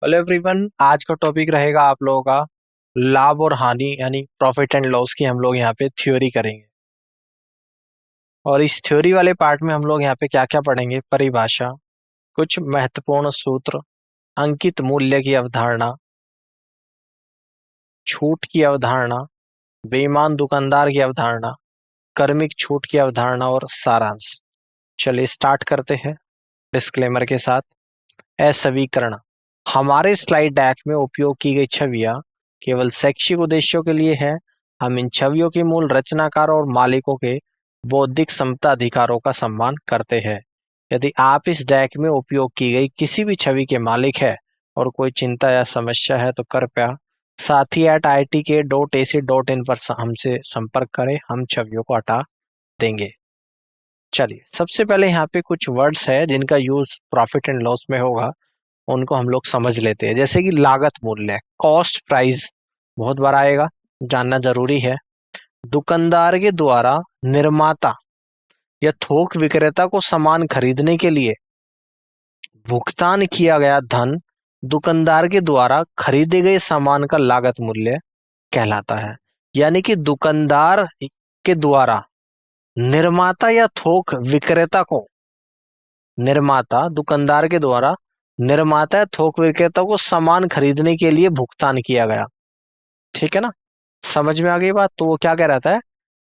Hello everyone, आज का topic रहेगा आप लोगों का लाभ और हानि यानी प्रॉफिट एंड लॉस की हम लोग यहाँ पे थ्योरी करेंगे। और इस थ्योरी वाले पार्ट में हम लोग यहाँ पे क्या क्या पढ़ेंगे, परिभाषा, कुछ महत्वपूर्ण सूत्र, अंकित मूल्य की अवधारणा, छूट की अवधारणा, बेईमान दुकानदार की अवधारणा, कर्मिक छूट की अवधारणा और सारांश। चलिए स्टार्ट करते हैं डिस्क्लेमर के साथ। असवीकरण। हमारे स्लाइड डेक में उपयोग की गई छवियां केवल शैक्षिक उद्देश्यों के लिए है। हम इन छवियों के मूल रचनाकार और मालिकों के बौद्धिक समता अधिकारों का सम्मान करते हैं। यदि आप इस डेक में उपयोग की गई किसी भी छवि के मालिक है और कोई चिंता या समस्या है तो कृपया sathi@itk.ac.in पर हमसे संपर्क करें, हम छवियों को हटा देंगे। चलिए सबसे पहले यहाँ पे कुछ वर्ड्स है जिनका यूज प्रॉफिट एंड लॉस में होगा, उनको हम लोग समझ लेते हैं। जैसे कि लागत मूल्य, कॉस्ट प्राइस बहुत बार आएगा, जानना जरूरी है। दुकानदार के द्वारा निर्माता या थोक विक्रेता को सामान खरीदने के लिए भुगतान किया गया धन दुकानदार के द्वारा खरीदे गए सामान का लागत मूल्य कहलाता है। यानी कि दुकानदार के द्वारा निर्माता या थोक विक्रेता को दुकानदार के द्वारा निर्माता या थोक विक्रेता को सामान खरीदने के लिए भुगतान किया गया। ठीक है ना, समझ में आ गई बात। तो वो क्या कह रहा है,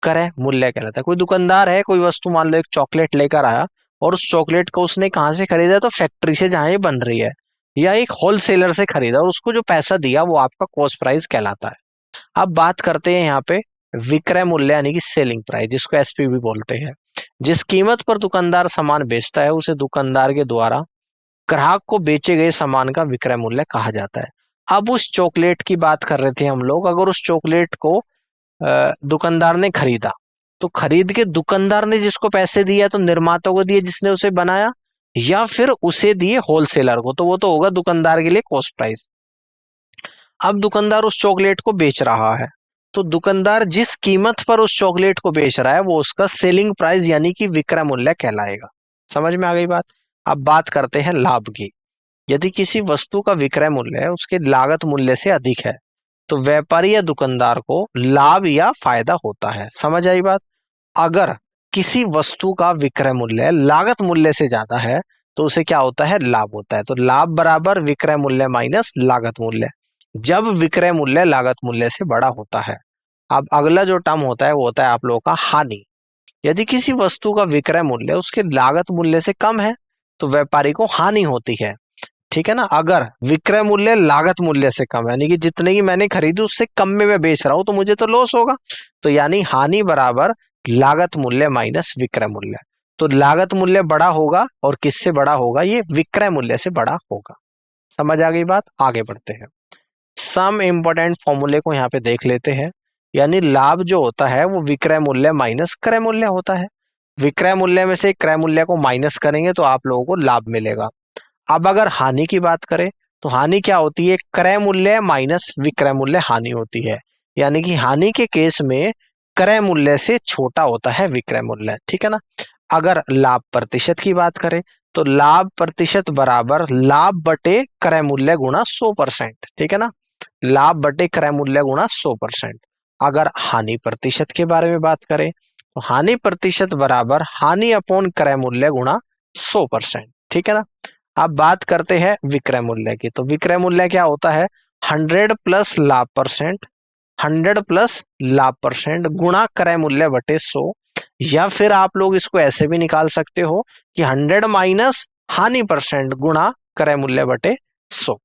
क्रय मूल्य कहलाता है। कोई दुकानदार है, कोई वस्तु मान लो एक चॉकलेट लेकर आया और उस चॉकलेट को उसने कहाँ से खरीदा, तो फैक्ट्री से जहां ये बन रही है, या एक होलसेलर से खरीदा और उसको जो पैसा दिया वो आपका कॉस्ट प्राइस कहलाता है। अब बात करते हैं यहाँ पे विक्रय मूल्य यानी कि सेलिंग प्राइस, जिसको एसपीवी बोलते हैं। जिस कीमत पर दुकानदार सामान बेचता है उसे दुकानदार के द्वारा ग्राहक को बेचे गए सामान का विक्रय मूल्य कहा जाता है। अब उस चॉकलेट की बात कर रहे थे हम लोग, अगर उस चॉकलेट को दुकानदार ने खरीदा तो खरीद के दुकानदार ने जिसको पैसे दिए तो निर्माता को दिए जिसने उसे बनाया, या फिर उसे दिए होलसेलर को, तो वो तो होगा दुकानदार के लिए कॉस्ट प्राइस। अब दुकानदार उस चॉकलेट को बेच रहा है, तो दुकानदार जिस कीमत पर उस चॉकलेट को बेच रहा है वो उसका सेलिंग प्राइस यानी कि विक्रय मूल्य कहलाएगा। समझ में आ गई बात। अब बात करते हैं लाभ की। यदि किसी वस्तु का विक्रय मूल्य उसके लागत मूल्य से अधिक है तो व्यापारी या दुकानदार को लाभ या फायदा होता है। समझ आई बात। अगर किसी वस्तु का विक्रय मूल्य लागत मूल्य से ज्यादा है तो उसे क्या होता है, लाभ होता है। तो लाभ बराबर विक्रय मूल्य माइनस लागत मूल्य, जब विक्रय मूल्य लागत मूल्य से बड़ा होता है। अब अगला जो टर्म होता है वो होता है आप लोगों का हानि। यदि किसी वस्तु का विक्रय मूल्य उसके लागत मूल्य से कम है तो व्यापारी को हानि होती है। ठीक है ना। अगर विक्रय मूल्य लागत मूल्य से कम है, यानी कि जितने की मैंने खरीदी उससे कम में मैं बेच रहा हूं, तो मुझे तो लॉस होगा। तो यानी हानि बराबर लागत मूल्य माइनस विक्रय मूल्य। तो लागत मूल्य बड़ा होगा और किससे बड़ा होगा, ये विक्रय मूल्य से बड़ा होगा। समझ आ गई बात। आगे बढ़ते हैं, सम इंपॉर्टेंट फॉर्मूले को यहाँ पे देख लेते हैं। यानी लाभ जो होता है वो विक्रय मूल्य माइनस क्रय मूल्य होता है। विक्रय मूल्य में से क्रय मूल्य को माइनस करेंगे तो आप लोगों को लाभ मिलेगा। अब अगर हानि की बात करें तो हानि क्या होती है, क्रय मूल्य माइनस विक्रय मूल्य हानि होती है। यानी कि हानि के केस में क्रय मूल्य से छोटा होता है विक्रय मूल्य। ठीक है ना। अगर लाभ प्रतिशत की बात करें तो लाभ प्रतिशत बराबर लाभ बटे क्रय मूल्य गुणा 100%। ठीक है ना, लाभ बटे क्रय मूल्य गुणा 100%। अगर हानि प्रतिशत के बारे में बात करें तो हानि प्रतिशत बराबर हानि अपॉन क्रय मूल्य गुणा 100%। ठीक है ना। अब बात करते हैं विक्रय मूल्य की। तो विक्रय मूल्य क्या होता है, 100 प्लस लाभ परसेंट, 100 प्लस लाभ परसेंट गुणा क्रय मूल्य बटे 100। या फिर आप लोग इसको ऐसे भी निकाल सकते हो कि 100 माइनस हानि परसेंट गुणा क्रय मूल्य बटे 100।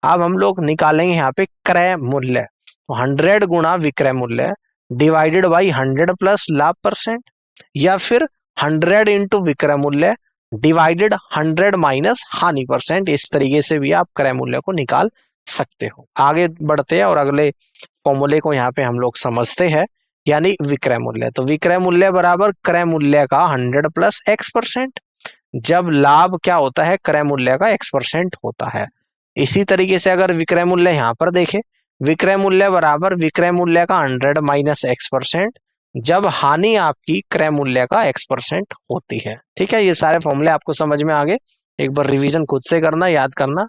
अब हम लोग निकालेंगे यहाँ पे क्रय मूल्य, तो 100 गुणा विक्रय मूल्य डिवाइडेड बाई 100 प्लस लाभ परसेंट, या फिर 100 इंटू विक्रय मूल्य डिवाइडेड 100 माइनस हानि परसेंट। इस तरीके से भी आप क्रय मूल्य को निकाल सकते हो। आगे बढ़ते हैं और अगले फॉर्मूले को यहाँ पे हम लोग समझते हैं, यानी विक्रय मूल्य। तो विक्रय मूल्य बराबर क्रय मूल्य का 100 प्लस x%, जब लाभ क्या होता है, क्रय मूल्य का x% होता है। इसी तरीके से अगर विक्रय मूल्य यहाँ पर देखें, विक्रय मूल्य बराबर विक्रय मूल्य का 100 माइनस x%, जब हानि आपकी क्रय मूल्य का x% होती है। ठीक है, ये सारे फॉर्मूले आपको समझ में आ गए। एक बार रिवीजन खुद से करना, याद करना।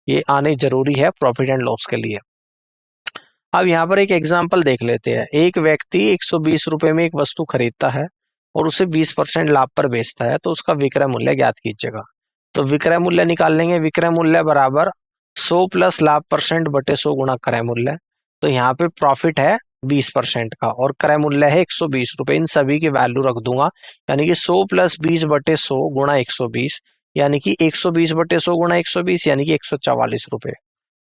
ये आने जरूरी है प्रॉफिट एंड लॉस के लिए। अब यहाँ पर एक एग्जाम्पल देख लेते हैं। एक व्यक्ति 120 रुपए में एक वस्तु खरीदता है और उसे 20% लाभ पर बेचता है, तो उसका विक्रय मूल्य ज्ञात कीजिएगा। तो विक्रय मूल्य निकाल लेंगे। विक्रय मूल्य बराबर 100 प्लस लाभ परसेंट बटे 100 गुणा क्रय मूल्य। तो यहाँ पे प्रॉफिट है 20% का और क्रय मूल्य है 120 रुपए। इन सभी की वैल्यू रख दूंगा, यानी कि 100 प्लस 20 बटे 100 गुणा 120, यानी कि 120 बटे 100 गुणा 120, यानी कि 144 रुपए।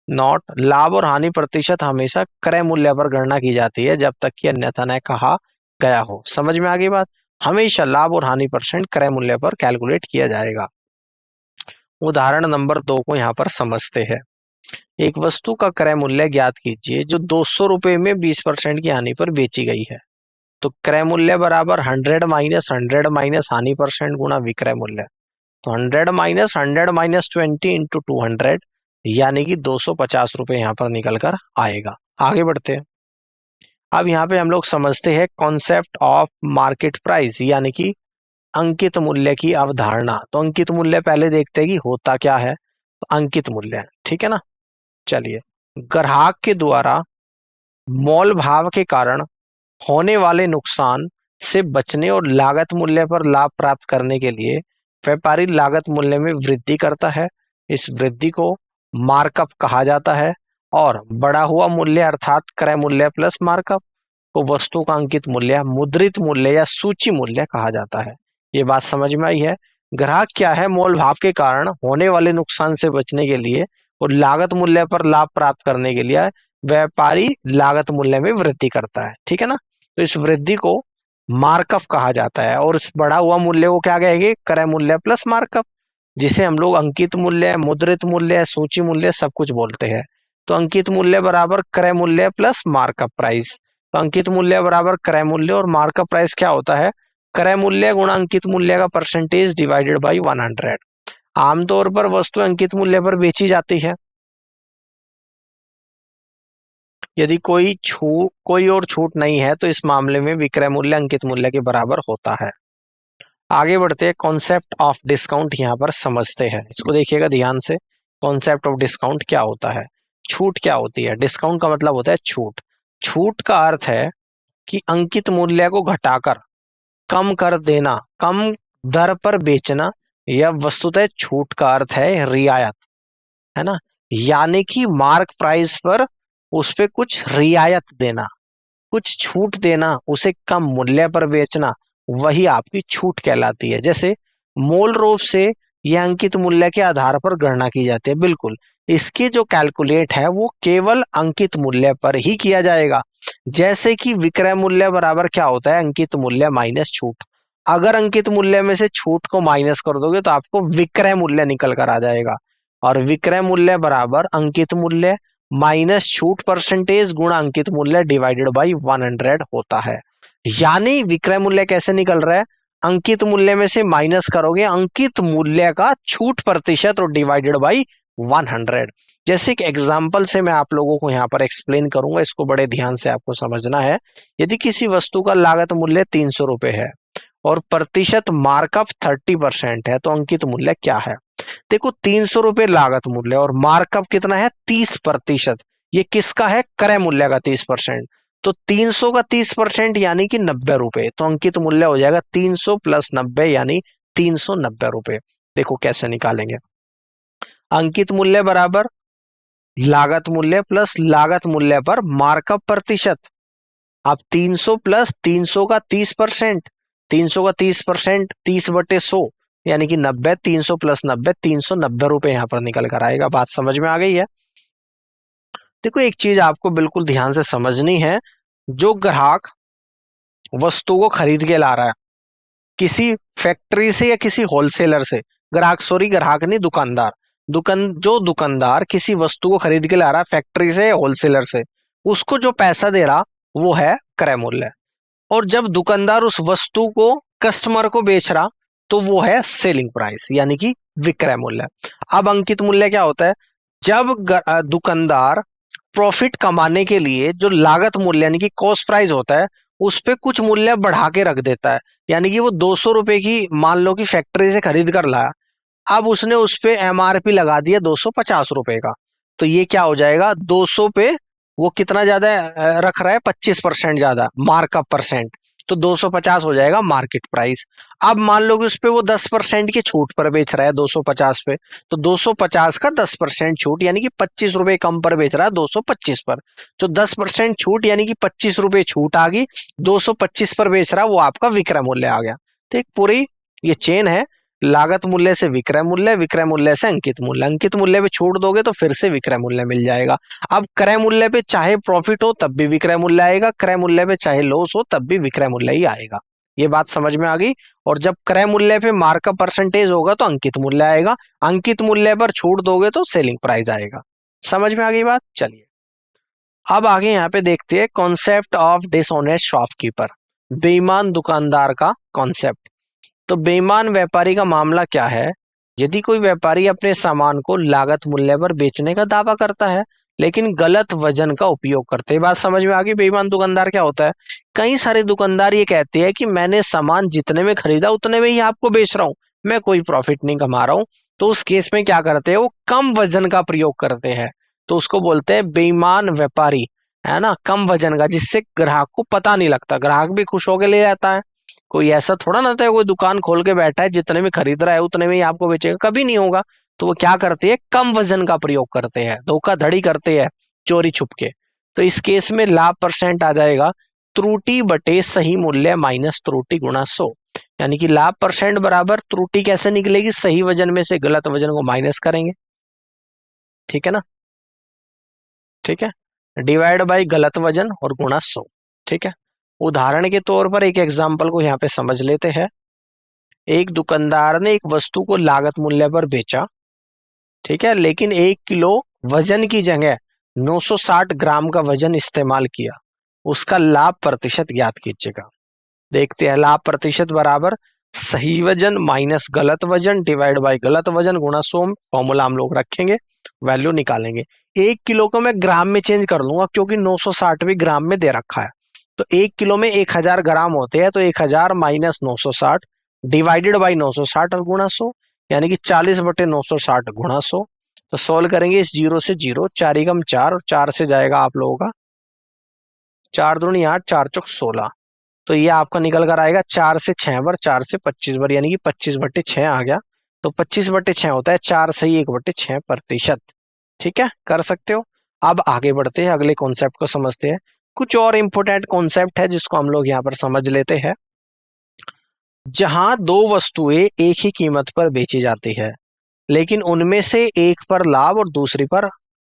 नॉट लाभ और हानि प्रतिशत हमेशा क्रय मूल्य पर गणना की जाती है जब तक कि अन्यथा न कहा गया हो। समझ में आ गई बात? हमेशा लाभ और हानि परसेंट क्रय मूल्य पर कैलकुलेट किया जाएगा। उदाहरण नंबर 2 को यहाँ पर समझते हैं। एक वस्तु का क्रय मूल्य ज्ञात कीजिए जो 200 रुपए में 20% की हानि पर बेची गई है। तो क्रय मूल्य बराबर 100 माइनस 100 माइनस हानि परसेंट गुणा विक्रय मूल्य। तो 100 माइनस 20 इंटू 200, यानी कि 250 रुपए यहाँ पर निकल कर आएगा। आगे बढ़ते हैं। अब यहाँ पे हम लोग समझते हैं कॉन्सेप्ट ऑफ मार्केट प्राइस, यानी कि अंकित मूल्य की अवधारणा। तो अंकित मूल्य पहले देखते हैं कि होता क्या है। तो अंकित मूल्य, ठीक है ना। चलिए, ग्राहक के द्वारा मोल भाव के कारण होने वाले नुकसान से बचने और लागत मूल्य पर लाभ प्राप्त करने के लिए व्यापारी लागत मूल्य में वृद्धि करता है। इस वृद्धि को मार्कअप कहा जाता है और बढ़ा हुआ मूल्य अर्थात क्रय मूल्य प्लस मार्कअप को वस्तु का अंकित मूल्य, मुद्रित मूल्य या सूची मूल्य कहा जाता है। ये बात समझ में आई है? ग्राहक क्या है, मोल भाव के कारण होने वाले नुकसान से बचने के लिए और लागत मूल्य पर लाभ प्राप्त करने के लिए व्यापारी लागत मूल्य में वृद्धि करता है, ठीक है ना। तो इस वृद्धि को मार्कअप कहा जाता है और इस बढ़ा हुआ मूल्य को क्या कहेंगे? क्रय मूल्य प्लस मार्कअप, जिसे हम लोग अंकित मूल्य, मुद्रित मूल्य, सूची मूल्य सब कुछ बोलते हैं। तो अंकित मूल्य बराबर क्रय मूल्य प्लस मार्कअप प्राइस। तो अंकित मूल्य बराबर क्रय मूल्य और मार्कअप प्राइस क्या होता है? क्रय मूल्य गुणा अंकित मूल्य का परसेंटेज डिवाइडेड बाई 100। आमतौर पर वस्तु अंकित मूल्य पर बेची जाती है। यदि कोई और छूट नहीं है तो इस मामले में विक्रय मूल्य अंकित मूल्य के बराबर होता है। आगे बढ़ते हैं, कॉन्सेप्ट ऑफ डिस्काउंट यहाँ पर समझते हैं। इसको देखिएगा ध्यान से। कॉन्सेप्ट ऑफ डिस्काउंट क्या होता है? छूट क्या होती है? डिस्काउंट का मतलब होता है छूट। छूट का अर्थ है कि अंकित मूल्य को घटाकर कम कर देना, कम दर पर बेचना, या वस्तुतः छूट का अर्थ है रियायत, है ना। यानी कि मार्क प्राइस पर उस पे कुछ रियायत देना, कुछ छूट देना, उसे कम मूल्य पर बेचना, वही आपकी छूट कहलाती है। जैसे मूल रूप से यह अंकित मूल्य के आधार पर गणना की जाती है, बिल्कुल। इसके जो कैलकुलेट है वो केवल अंकित मूल्य पर ही किया जाएगा। जैसे कि विक्रय मूल्य बराबर क्या होता है? अंकित मूल्य माइनस छूट। अगर अंकित मूल्य में से छूट को माइनस कर दोगे तो आपको विक्रय मूल्य निकल कर आ जाएगा। और विक्रय मूल्य बराबर अंकित मूल्य माइनस छूट परसेंटेज गुणा अंकित मूल्य डिवाइडेड बाई 100 होता है। यानी विक्रय मूल्य कैसे निकल रहा है? अंकित मूल्य में से माइनस करोगे अंकित मूल्य का छूट प्रतिशत और डिवाइडेड बाई 100। जैसे एक एग्जांपल से मैं आप लोगों को यहाँ पर एक्सप्लेन करूंगा, इसको बड़े ध्यान से आपको समझना है। यदि किसी वस्तु का लागत मूल्य 300 रुपए है और प्रतिशत मार्कअप 30% है, तो अंकित मूल्य क्या है? देखो, 300 रुपए लागत मूल्य और मार्कअप कितना है? 30%। ये किसका है? क्रय मूल्य का 30%। तो 300 का 30% यानी कि 90 रुपए। तो अंकित मूल्य हो जाएगा 300 प्लस 90 यानी 390 रुपए। देखो कैसे निकालेंगे। अंकित मूल्य बराबर लागत मूल्य प्लस लागत मूल्य पर मार्कअप प्रतिशत। अब 300 प्लस 300 का 30%, 300 का 30%, 30/100 यानी कि 90, 300 प्लस 90, 390 रुपए यहां पर निकल कर आएगा। बात समझ में आ गई है? देखो, एक चीज आपको बिल्कुल ध्यान से समझनी है। जो ग्राहक वस्तु को खरीद के ला रहा है किसी फैक्ट्री से या किसी होलसेलर से, ग्राहक नहीं, दुकानदार, जो दुकानदार किसी वस्तु को खरीद के ला रहा है फैक्ट्री से या होलसेलर से, उसको जो पैसा दे रहा वो है क्रय मूल्य। और जब दुकानदार उस वस्तु को कस्टमर को बेच रहा तो वो है सेलिंग प्राइस, यानी कि विक्रय मूल्य। अब अंकित मूल्य क्या होता है? जब दुकानदार प्रॉफिट कमाने के लिए जो लागत मूल्य यानी कि कॉस्ट प्राइस होता है उस पे कुछ मूल्य बढ़ा के रख देता है। यानी कि वो 200 रुपए की मान लो कि फैक्ट्री से खरीद कर लाया, अब उसने उस पे एमआरपी लगा दिया 250 रुपए का, तो ये क्या हो जाएगा, 200 पे वो कितना ज्यादा रख रहा है, 25% ज्यादा मार्कअप परसेंट, तो 250 हो जाएगा मार्केट प्राइस। अब मान लो कि उस पे वो 10% की छूट पर बेच रहा है 250 पे, तो 250 का 10% छूट यानी कि 25 रुपए कम पर बेच रहा है 225 पर, तो 10% छूट यानी कि 25 रुपए छूट आ गई, 225 पर बेच रहा है, वो आपका विक्रय मूल्य आ गया। तो एक पूरी ये चेन है, लागत मूल्य से विक्रय मूल्य, विक्रय मूल्य से अंकित मूल्य, अंकित मूल्य पे छोड़ दोगे तो फिर से विक्रय मूल्य मिल जाएगा। अब क्रय मूल्य पे चाहे प्रॉफिट हो तब भी विक्रय मूल्य आएगा, क्रय मूल्य पे चाहे लॉस हो तब भी विक्रय मूल्य ही आएगा। ये बात समझ में आ गई। और जब क्रय मूल्य पे मार्कअप परसेंटेज होगा तो अंकित मूल्य आएगा, अंकित मूल्य पर छूट दोगे तो सेलिंग प्राइस आएगा। समझ में आ गई बात। चलिए अब आगे यहाँ पे देखते हैं कॉन्सेप्ट ऑफ डिसऑनेस्ट शॉपकीपर, बेईमान दुकानदार का कॉन्सेप्ट। तो बेईमान व्यापारी का मामला क्या है, यदि कोई व्यापारी अपने सामान को लागत मूल्य पर बेचने का दावा करता है लेकिन गलत वजन का उपयोग करते हैं। बात समझ में आ गई। बेईमान दुकानदार क्या होता है, कई सारे दुकानदार ये कहते हैं कि मैंने सामान जितने में खरीदा उतने में ही आपको बेच रहा हूं, मैं कोई प्रॉफिट नहीं कमा रहा हूं। तो उस केस में क्या करते हैं, वो कम वजन का प्रयोग करते हैं, तो उसको बोलते हैं बेईमान व्यापारी, है ना, कम वजन का, जिससे ग्राहक को पता नहीं लगता, ग्राहक भी खुश होकर ले जाता है। कोई ऐसा थोड़ा ना था कोई दुकान खोल के बैठा है जितने में खरीद रहा है उतने में ही आपको बेचेगा, कभी नहीं होगा। तो वो क्या करते हैं, कम वजन का प्रयोग करते हैं, धोखाधड़ी करते हैं, चोरी छुप के। तो इस केस में लाभ परसेंट आ जाएगा त्रुटि बटे सही मूल्य माइनस त्रुटि गुणा 100, यानी कि लाभ परसेंट बराबर त्रुटि कैसे निकलेगी, सही वजन में से गलत वजन को माइनस करेंगे, ठीक है ना, ठीक है, डिवाइड बाई गलत वजन और गुणा 100, ठीक है। उदाहरण के तौर पर एक एग्जाम्पल को यहाँ पे समझ लेते हैं। एक दुकानदार ने एक वस्तु को लागत मूल्य पर बेचा, ठीक है, लेकिन 1 किलो वजन की जगह 960 ग्राम का वजन इस्तेमाल किया, उसका लाभ प्रतिशत ज्ञात कीजिएगा। देखते हैं, लाभ प्रतिशत बराबर सही वजन माइनस गलत वजन डिवाइड बाय गलत वजन गुणा 100, फॉर्मूला हम लोग रखेंगे, वैल्यू निकालेंगे। 1 किलो को मैं ग्राम में चेंज कर लूंगा क्योंकि 960 भी ग्राम में दे रखा है। तो 1 किलो में 1000 ग्राम होते हैं, तो 1000 माइनस 960 डिवाइडेड बाई 960 और गुणा 100, यानी कि 40/960 गुणा 100। तो सोल्व करेंगे इस जीरो से जीरो, 4 और 4 से जाएगा आप लोगों का 4 दूनी 8, 4 चौक 16, तो ये आपका निकल कर आएगा 4 से 6 बार, 4 से 25 बार, यानी कि 25/6 आ गया। तो 25/6 होता है 4 सही 1/6%। ठीक है, कर सकते हो। अब आगे बढ़ते हैं, अगले कॉन्सेप्ट को समझते हैं। कुछ और इंपोर्टेंट कॉन्सेप्ट है जिसको हम लोग यहाँ पर समझ लेते हैं। जहां दो वस्तुएं एक ही कीमत पर बेची जाती है लेकिन उनमें से एक पर लाभ और दूसरी पर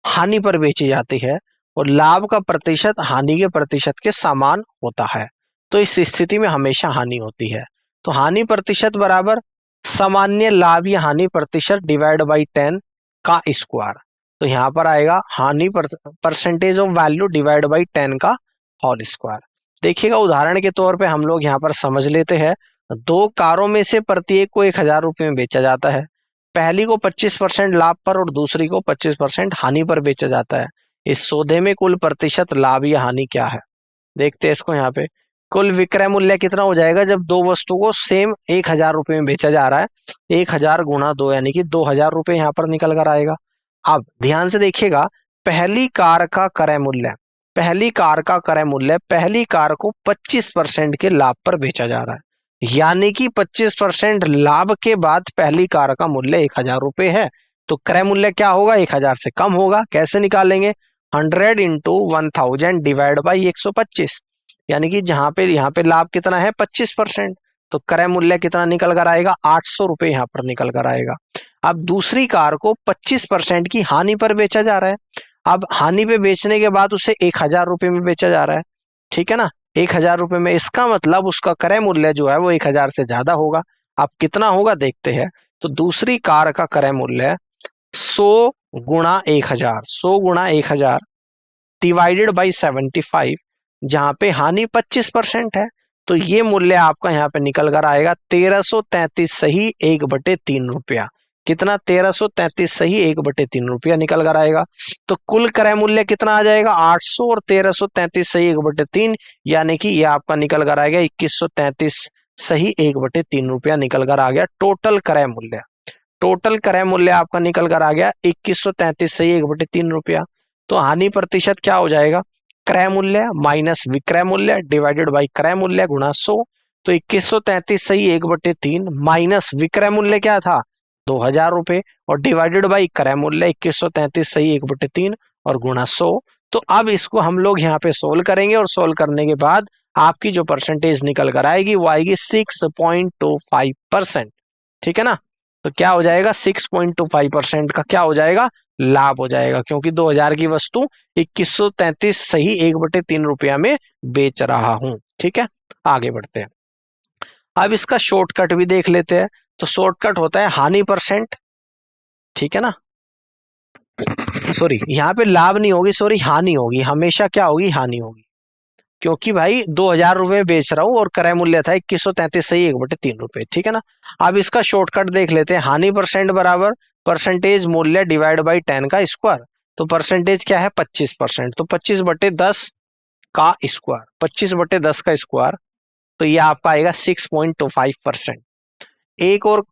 हानि पर बेची जाती है और लाभ का प्रतिशत हानि के प्रतिशत के समान होता है, तो इस स्थिति में हमेशा हानि होती है। तो हानि प्रतिशत बराबर सामान्य लाभ या हानि प्रतिशत डिवाइड बाई 10 का स्क्वायर। तो यहाँ पर आएगा हानि percentage of value divide by 10 का होल स्क्वायर। देखिएगा, उदाहरण के तौर पे हम लोग यहाँ पर समझ लेते हैं। दो कारों में से प्रत्येक को 1000 रुपये में बेचा जाता है। पहली को 25% लाभ पर और दूसरी को 25% हानि पर बेचा जाता है। इस सौदे में कुल प्रतिशत लाभ या हानि क्या है, देखते हैं इसको। यहाँ पे कुल विक्रय मूल्य कितना हो जाएगा जब दो वस्तु को सेम 1000 रुपये में बेचा जा रहा है, 1000 गुणा 2 यानी कि 2000 रुपये यहाँ पर निकल कर आएगा। अब ध्यान से देखिएगा, पहली कार का क्रय मूल्य, पहली कार का क्रय मूल्य पहली कार को 25% के लाभ पर बेचा जा रहा है, यानी कि 25% लाभ के बाद पहली कार का मूल्य 1000 रुपये है। तो क्रय मूल्य क्या होगा, 1000 से कम होगा। कैसे निकालेंगे, 100 इंटू 1000 डिवाइड बाई 125, यानी कि जहां पे यहाँ पे लाभ कितना है 25%, तो क्रय मूल्य कितना निकल कर आएगा, 800 रुपये यहाँ पर निकल कर आएगा। अब दूसरी कार को 25% की हानि पर बेचा जा रहा है। अब हानि पे बेचने के बाद उसे 1000 रुपये में बेचा जा रहा है, ठीक है ना, 1000 रुपये में। इसका मतलब उसका क्रय मूल्य जो है वो 1000 से ज्यादा होगा। अब कितना होगा देखते हैं। तो दूसरी कार का क्रय मूल्य 100 गुणा 1000, 100 गुणा 1000 डिवाइडेड बाई 75, जहां पे हानि 25% है, तो ये मूल्य आपका यहाँ पे निकल कर आएगा 1333 सही 1/3 रुपया। कितना, 1333 सही 1/3 रुपया निकल कर आएगा। तो कुल क्रय मूल्य कितना आ जाएगा, 800 और 1333 सही 1/3, यानी कि ये आपका निकल कर आएगा 2133 सही 1/3 रुपया निकल कर आ गया टोटल क्रय मूल्य। टोटल क्रय मूल्य आपका निकल कर आ गया 2133 सही 1/3 रुपया। तो हानि प्रतिशत क्या हो जाएगा, क्रय मूल्य माइनस विक्रय मूल्य डिवाइडेड बाई क्रय मूल्य गुणा 100। तो 2133 सही 1/3 माइनस विक्रय मूल्य क्या था 2000 रुपए और डिवाइडेड बाई क्रय मूल्य 2133 सही 1/3 और गुणा 100। तो अब इसको हम लोग यहाँ पे सोल्व करेंगे और सोल्व करने के बाद आपकी जो परसेंटेज निकल कर आएगी वो आएगी 6.25%। ठीक है ना। तो क्या हो जाएगा 6.25% का क्या हो जाएगा लाभ हो जाएगा, क्योंकि 2000 की वस्तु 2133 सही 1/3 रुपया में बेच रहा हूं। ठीक है, आगे बढ़ते हैं। अब इसका शॉर्टकट भी देख लेते हैं। तो शॉर्टकट होता है हानि परसेंट। ठीक है ना, सॉरी यहाँ पे लाभ नहीं होगी, सॉरी हानि होगी, हमेशा क्या होगी हानि होगी, क्योंकि भाई 2000 रुपए बेच रहा हूं और क्रय मूल्य था 2133 सही 1/3 रुपए। ठीक है ना। अब इसका शॉर्टकट देख लेते हैं। हानि परसेंट बराबर परसेंटेज मूल्य डिवाइड बाई 10 का स्क्वायर। तो परसेंटेज क्या है 25%, तो 25/10 का स्क्वायर, 25/10 का स्क्वायर। तो ये आपका आएगा 6.25%। एक और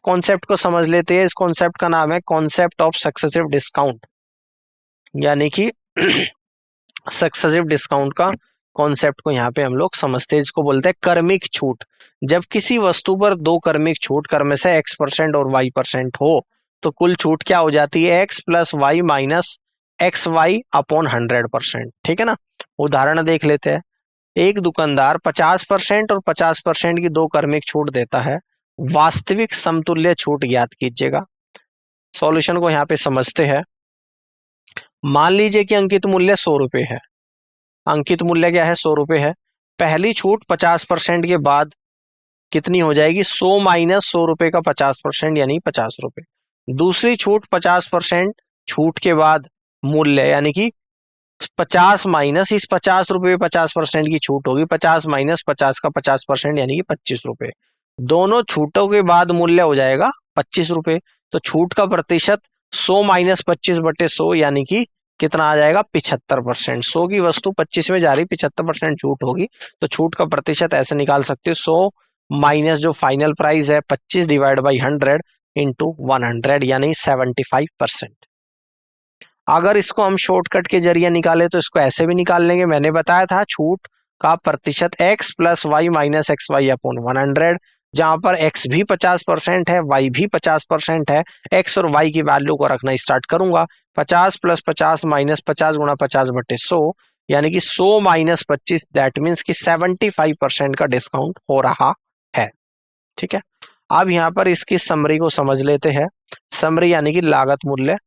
कॉन्सेप्ट को समझ लेते हैं। इस कॉन्सेप्ट का नाम है कॉन्सेप्ट ऑफ सक्सेसिव डिस्काउंट, यानी कि सक्सेसिव डिस्काउंट का कॉन्सेप्ट को यहाँ पे हम लोग समझते हैं। इसको बोलते हैं क्रमिक छूट। जब किसी वस्तु पर दो क्रमिक छूट क्रम से X% और Y% हो तो कुल छूट क्या हो जाती है X plus Y minus XY upon 100%। ठीक है ना। उदाहरण देख लेते हैं। एक दुकानदार 50% और 50% की दो क्रमिक छूट देता है। वास्तविक समतुल्य छूट ज्ञात कीजिएगा। सॉल्यूशन को यहाँ पे समझते हैं। मान लीजिए कि अंकित मूल्य 100 रुपए है। अंकित मूल्य क्या है 100 रुपए है। पहली छूट 50% के बाद कितनी हो जाएगी 100 माइनस 100 रुपए का 50% यानी 50 रुपए। दूसरी छूट 50% छूट के बाद मूल्य यानी कि 50 माइनस इस 50 रुपए 50% की छूट होगी 50 माइनस 50 का 50% यानी कि 25 रुपए। दोनों छूटों के बाद मूल्य हो जाएगा 25 रुपए। तो छूट का प्रतिशत 100 माइनस 25/100 यानी कि कितना आ जाएगा 75%। 100 की वस्तु 25 में जा रही 75% छूट होगी। तो छूट का प्रतिशत ऐसे निकाल सकते हो 100 माइनस जो फाइनल प्राइस है 25 डिवाइड बाई 100 इंटू 100 यानी 75%। अगर इसको हम शॉर्टकट के जरिए निकाले तो इसको ऐसे भी निकाल लेंगे। मैंने बताया था छूट का प्रतिशत x plus Y minus XY upon 100, जहां पर x भी 50% है y भी 50% है। x और y की वैल्यू को रखना स्टार्ट करूंगा। 50 प्लस 50 माइनस 50 गुणा 50/100 यानी कि 100 माइनस 25 दैट मीन्स कि 75% का डिस्काउंट हो रहा है। ठीक है। अब यहाँ पर इसकी समरी को समझ लेते हैं। समरी यानी कि लागत मूल्य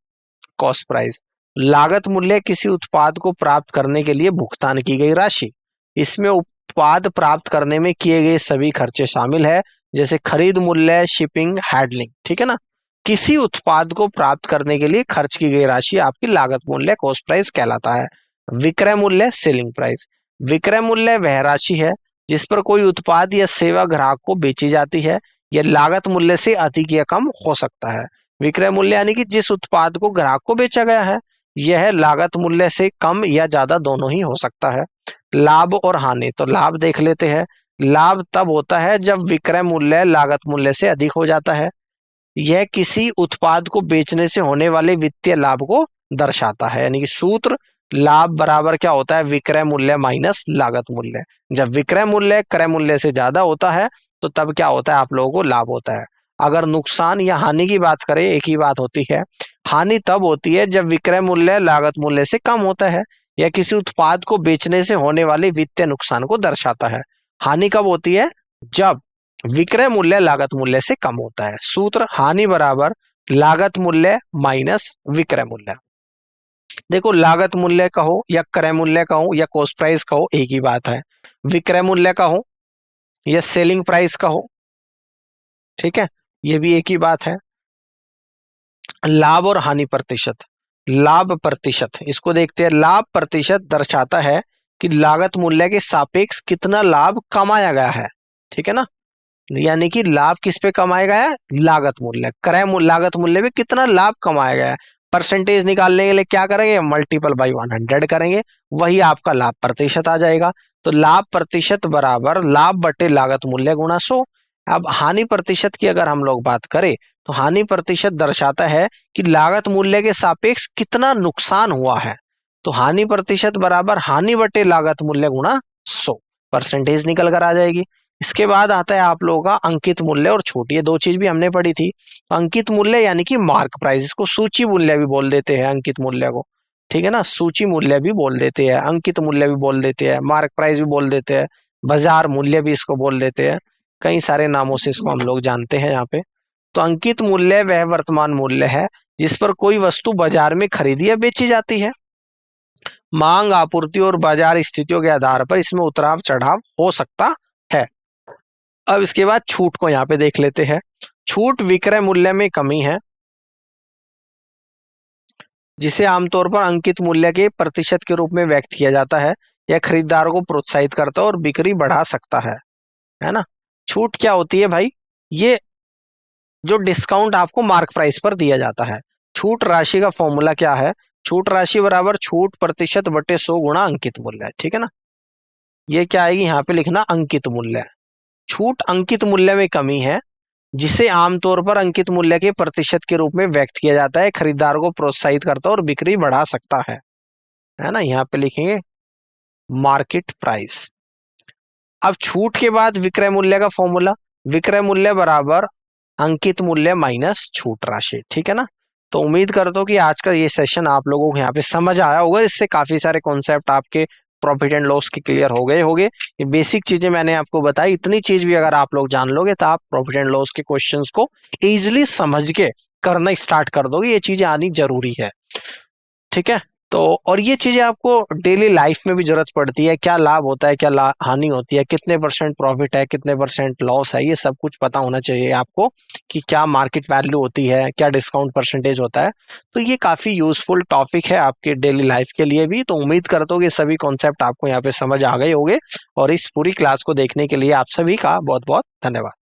कॉस्ट प्राइस। लागत मूल्य किसी उत्पाद को प्राप्त करने के लिए भुगतान की गई राशि। इसमें उत्पाद प्राप्त करने में किए गए सभी खर्चे शामिल है, जैसे खरीद मूल्य शिपिंग हैंडलिंग। ठीक है ना। किसी उत्पाद को प्राप्त करने के लिए खर्च की गई राशि आपकी लागत मूल्य कॉस्ट प्राइस कहलाता है। विक्रय मूल्य सेलिंग प्राइस। विक्रय मूल्य वह राशि है जिस पर कोई उत्पाद या सेवा ग्राहक को बेची जाती है। यह लागत मूल्य से अधिक या कम हो सकता है। विक्रय मूल्य यानी कि जिस उत्पाद को ग्राहक को बेचा गया है यह लागत मूल्य से कम या ज्यादा दोनों ही हो सकता है। लाभ और हानि। तो लाभ देख लेते हैं। लाभ तब होता है जब विक्रय मूल्य लागत मूल्य से अधिक हो जाता है। यह किसी उत्पाद को बेचने से होने वाले वित्तीय लाभ को दर्शाता है, यानी कि सूत्र लाभ बराबर क्या होता है विक्रय मूल्य माइनस लागत मूल्य। जब विक्रय मूल्य क्रय मूल्य से ज्यादा होता है तो तब क्या होता है आप लोगों को लाभ होता है। अगर नुकसान या हानि की बात करें एक ही बात होती है। हानि तब होती है जब विक्रय मूल्य लागत मूल्य से कम होता है या किसी उत्पाद को बेचने से होने वाले वित्तीय नुकसान को दर्शाता है। हानि कब होती है जब विक्रय मूल्य लागत मूल्य से कम होता है। सूत्र हानि बराबर लागत मूल्य माइनस विक्रय मूल्य। देखो लागत मूल्य कहो या क्रय मूल्य कहो या कॉस्ट प्राइस कहो एक ही बात है। विक्रय मूल्य कहो या सेलिंग प्राइस कहो, ठीक है, ये भी एक ही बात है। लाभ और हानि प्रतिशत। लाभ प्रतिशत इसको देखते हैं। लाभ प्रतिशत दर्शाता है कि लागत मूल्य के सापेक्ष कितना लाभ कमाया गया है। ठीक है ना। यानी कि लाभ किस पे कमाया गया है लागत मूल्य। लागत मूल्य पे कितना लाभ कमाया गया है। परसेंटेज निकालने के लिए क्या करेंगे मल्टीपल बाई 100 करेंगे, वही आपका लाभ प्रतिशत आ जाएगा। तो लाभ प्रतिशत बराबर लाभ बटे लागत मूल्य गुणा 100। अब हानि प्रतिशत की अगर हम लोग बात करें तो हानि प्रतिशत दर्शाता है कि लागत मूल्य के सापेक्ष कितना नुकसान हुआ है। तो हानि प्रतिशत बराबर हानि बटे लागत मूल्य गुणा 100, परसेंटेज निकल कर आ जाएगी। इसके बाद आता है आप लोगों का अंकित मूल्य और छूट, ये दो चीज भी हमने पढ़ी थी। तो अंकित मूल्य यानी कि मार्क प्राइस, इसको सूची मूल्य भी बोल देते हैं अंकित मूल्य को, ठीक है ना, सूची मूल्य भी बोल देते हैं, अंकित मूल्य भी बोल देते हैं, मार्क प्राइस भी बोल देते हैं, बाजार मूल्य भी इसको बोल देते हैं, कई सारे नामों से इसको हम लोग जानते हैं यहाँ पे। तो अंकित मूल्य वह वर्तमान मूल्य है जिस पर कोई वस्तु बाजार में खरीदी या बेची जाती है। मांग, आपूर्ति और बाजार स्थितियों के आधार पर इसमें उतार चढ़ाव हो सकता है। अब इसके बाद छूट को यहाँ पे देख लेते हैं। छूट विक्रय मूल्य में कमी है जिसे आमतौर पर अंकित मूल्य के प्रतिशत के रूप में व्यक्त किया जाता है। यह खरीदारों को प्रोत्साहित करता है और बिक्री बढ़ा सकता है ना। छूट क्या होती है भाई? ये जो डिस्काउंट आपको मार्क प्राइस पर दिया जाता है। छूट राशि का फॉर्मूला क्या है? छूट राशि बराबर छूट प्रतिशत बटे 100 गुणा अंकित मूल्य, ठीक है ना। ये क्या आएगी यहाँ पे लिखना, अंकित मूल्य। छूट अंकित मूल्य में कमी है जिसे आमतौर पर अंकित मूल्य के प्रतिशत के रूप में व्यक्त किया जाता है, खरीदारों को प्रोत्साहित करता है और बिक्री बढ़ा सकता है ना। यहाँ पे लिखेंगे मार्केट प्राइस। अब छूट के बाद विक्रय मूल्य का फॉर्मूला, विक्रय मूल्य बराबर अंकित मूल्य माइनस छूट राशि, ठीक है ना। तो उम्मीद करता हूँ कि आज का ये सेशन आप लोगों को यहाँ पे समझ आया होगा। इससे काफी सारे कॉन्सेप्ट आपके प्रॉफिट एंड लॉस के क्लियर हो गए होंगे। ये बेसिक चीजें मैंने आपको बताई, इतनी चीज भी अगर आप लोग जान लोगे तो आप प्रॉफिट एंड लॉस के क्वेश्चंस को इजीली समझ के करना स्टार्ट कर दोगे। ये चीजें आनी जरूरी है, ठीक है। तो और ये चीजें आपको डेली लाइफ में भी जरूरत पड़ती है, क्या लाभ होता है, क्या हानि होती है, कितने परसेंट प्रॉफिट है, कितने परसेंट लॉस है, ये सब कुछ पता होना चाहिए आपको कि क्या मार्केट वैल्यू होती है, क्या डिस्काउंट परसेंटेज होता है। तो ये काफी यूजफुल टॉपिक है आपके डेली लाइफ के लिए भी। तो उम्मीद करता हूँ कि सभी कॉन्सेप्ट आपको यहाँ पे समझ आ गए होंगे और इस पूरी क्लास को देखने के लिए आप सभी का बहुत बहुत धन्यवाद।